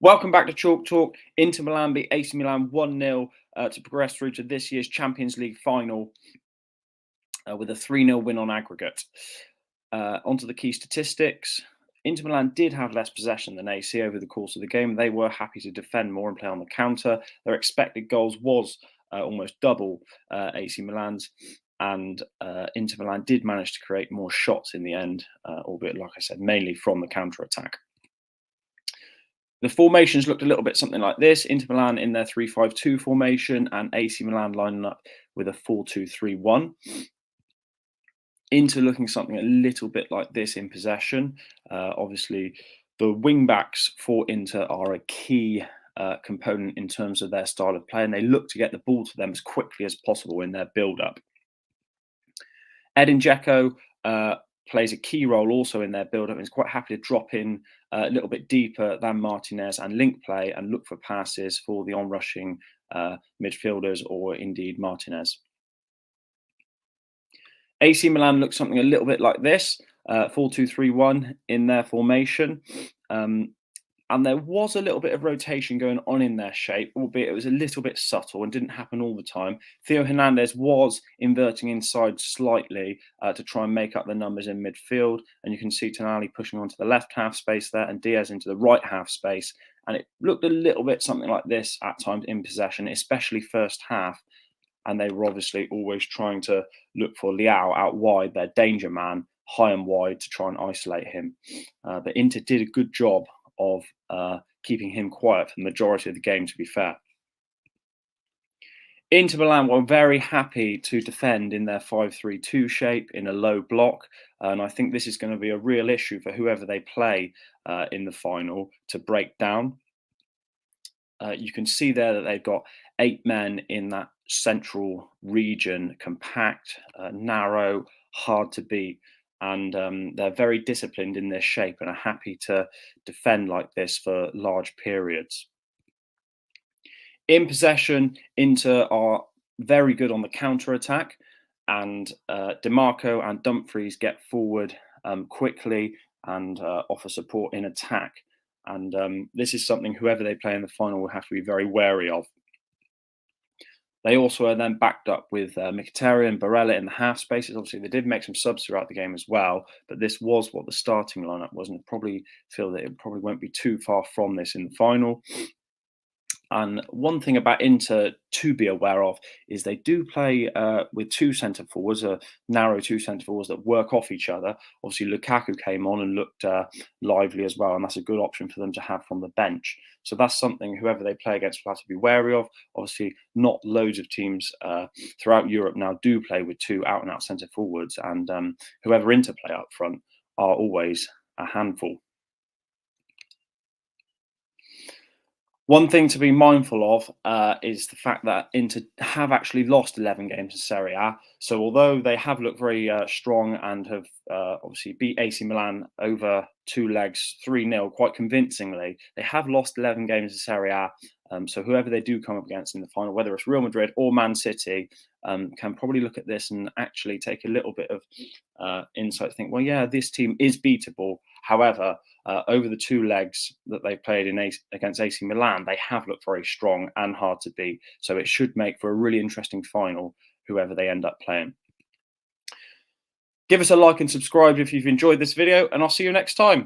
Welcome back to Chalk Talk. Inter Milan beat AC Milan 1-0 to progress through to this year's Champions League final with a 3-0 win on aggregate. Onto the key statistics. Inter Milan did have less possession than AC over the course of the game. They were happy to defend more and play on the counter. Their expected goals was almost double AC Milan's, and Inter Milan did manage to create more shots in the end, albeit, like I said, mainly from the counter-attack. The formations looked a little bit something like this. Inter Milan in their 3-5-2 formation and AC Milan lining up with a 4-2-3-1. Inter looking something a little bit like this in possession. Obviously, the wing-backs for Inter are a key component in terms of their style of play, and they look to get the ball to them as quickly as possible in their build-up. Edin Dzeko plays a key role also in their build-up and is quite happy to drop in a little bit deeper than Martinez and link play and look for passes for the on-rushing midfielders or indeed Martinez. AC Milan looks something a little bit like this, 4-2-3-1 in their formation. And there was a little bit of rotation going on in their shape, albeit it was a little bit subtle and didn't happen all the time. Theo Hernandez was inverting inside slightly to try and make up the numbers in midfield. And you can see Tonali pushing onto the left half space there and Diaz into the right half space. And it looked a little bit something like this at times in possession, especially first half. And they were obviously always trying to look for Leao out wide, their danger man, high and wide to try and isolate him. But Inter did a good job of keeping him quiet for the majority of the game, to be fair. Inter Milan were very happy to defend in their 5-3-2 shape in a low block. And I think this is going to be a real issue for whoever they play in the final to break down. You can see there that they've got 8 men in that central region, compact, narrow, hard to beat. And they're very disciplined in their shape and are happy to defend like this for large periods. In possession, Inter are very good on the counter-attack, and DiMarco and Dumfries get forward quickly and offer support in attack. And this is something whoever they play in the final will have to be very wary of. They also are then backed up with Mkhitaryan and Barella in the half spaces. Obviously, they did make some subs throughout the game as well, but this was what the starting lineup was, and I probably feel that it probably won't be too far from this in the final. And one thing about Inter to be aware of is they do play with 2 centre forwards, narrow 2 centre forwards that work off each other. Obviously, Lukaku came on and looked lively as well, and that's a good option for them to have from the bench. So that's something whoever they play against will have to be wary of. Obviously, not loads of teams throughout Europe now do play with 2 out-and-out centre forwards, and whoever Inter play up front are always a handful. One thing to be mindful of is the fact that Inter have actually lost 11 games in Serie A. So although they have looked very strong and have obviously beat AC Milan over 2 legs, 3-0 quite convincingly, they have lost 11 games in Serie A. So whoever they do come up against in the final, whether it's Real Madrid or Man City, can probably look at this and actually take a little bit of insight to think, well, yeah, this team is beatable. However, over the 2 legs that they played against AC Milan, they have looked very strong and hard to beat. So it should make for a really interesting final, whoever they end up playing. Give us a like and subscribe if you've enjoyed this video, and I'll see you next time.